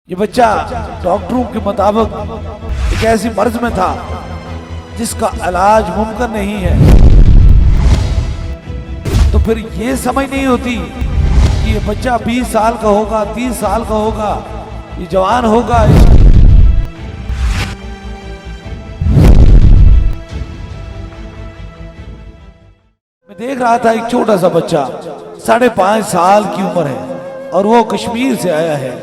ये बच्चा डॉक्टरों के मुताबिक एक ऐसी मर्ज में था जिसका इलाज मुमकिन नहीं है। तो फिर ये समझ नहीं होती कि ये बच्चा 20 साल का होगा, 30 साल का होगा, ये जवान होगा। मैं देख रहा था एक छोटा सा बच्चा 5.5 साल की उम्र है और वो कश्मीर से आया है।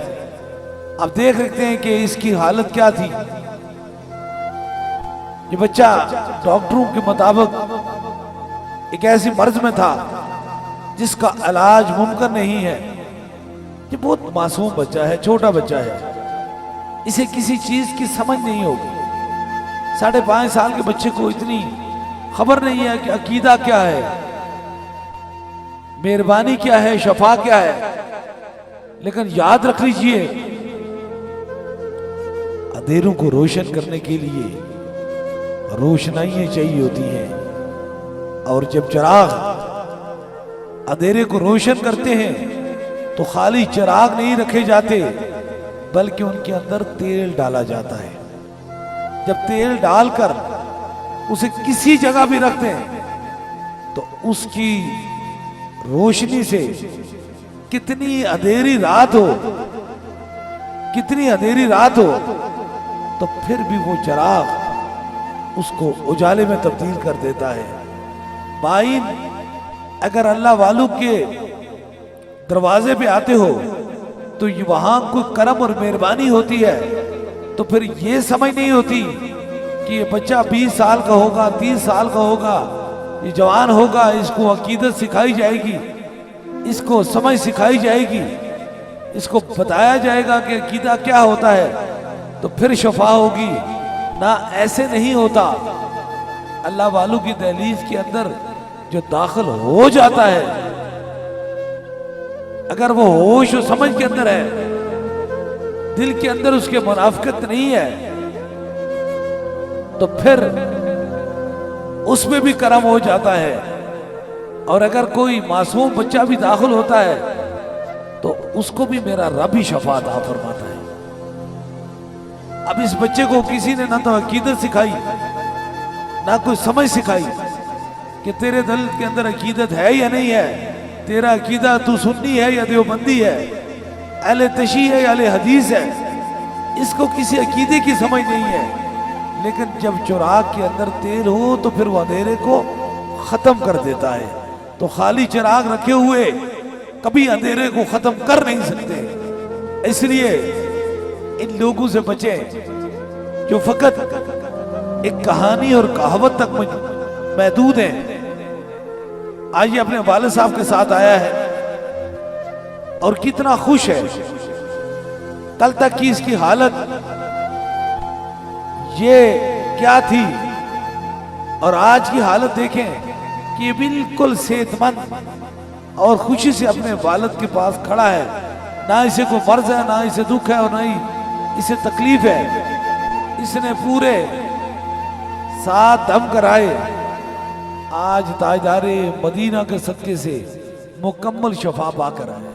अब देख रखते हैं कि इसकी हालत क्या थी। ये बच्चा डॉक्टरों के मुताबिक एक ऐसी मर्ज में था जिसका इलाज मुमकिन नहीं है। ये बहुत मासूम बच्चा है, छोटा बच्चा है, इसे किसी चीज की समझ नहीं होगी। 5.5 साल के बच्चे को इतनी खबर नहीं है कि अकीदा क्या है, मेहरबानी क्या है, शफा क्या है। लेकिन याद रख लीजिए, अंधेरों को रोशन करने के लिए रोशनाइयां चाहिए होती हैं, और जब चिराग अंधेरे को रोशन करते हैं तो खाली चिराग नहीं रखे जाते बल्कि उनके अंदर तेल डाला जाता है। जब तेल डालकर उसे किसी जगह भी रखते हैं तो उसकी रोशनी से कितनी अंधेरी रात हो, कितनी अंधेरी रात हो, तो फिर भी वो चिराग उसको उजाले में तब्दील कर देता है। बाइन, अगर अल्लाह वालों के दरवाजे पे आते हो तो वहां कोई करम और मेहरबानी होती है, तो फिर ये समझ नहीं होती कि ये बच्चा 20 साल का होगा, 30 साल का होगा, ये जवान होगा, इसको अकीदत सिखाई जाएगी, इसको समझ सिखाई जाएगी, इसको बताया जाएगा कि अकीदा क्या होता है, तो फिर शफा होगी। ना, ऐसे नहीं होता। अल्लाह वालों की दहलीज के अंदर जो दाखिल हो जाता है, अगर वो होश और समझ के अंदर है, दिल के अंदर उसके मुनाफिकत नहीं है, तो फिर उसमें भी करम हो जाता है। और अगर कोई मासूम बच्चा भी दाखिल होता है तो उसको भी मेरा रब ही शफा अता फरमाता है। अब इस बच्चे को किसी ने ना तो अकीदत सिखाई, ना कोई समझ सिखाई कि तेरे दिल के अंदर अकीदत है या नहीं है, तेरा अकीदा तू सुन्नी है या देवबंदी है, अहले तशी है या अहले हदीस है। इसको किसी अकीदे की समझ नहीं है। लेकिन जब चिराग के अंदर तेल हो तो फिर वो अंधेरे को खत्म कर देता है। तो खाली चिराग रखे हुए कभी अंधेरे को खत्म कर नहीं सकते। इसलिए इन लोगों से बचें जो फकत एक कहानी और कहावत तक महदूद हैं। आज ये अपने वालिद साहब के साथ आया है और कितना खुश है। कल तक की इसकी हालत ये क्या थी और आज की हालत देखें कि बिल्कुल सेहतमंद और खुशी से अपने वालिद के पास खड़ा है। ना इसे कोई मर्ज है, ना इसे दुख है और ना ही इसे तकलीफ है। इसने पूरे 7 दम कराए, आज ताजदारे मदीना के सदके से मुकम्मल शफा पा कर आए।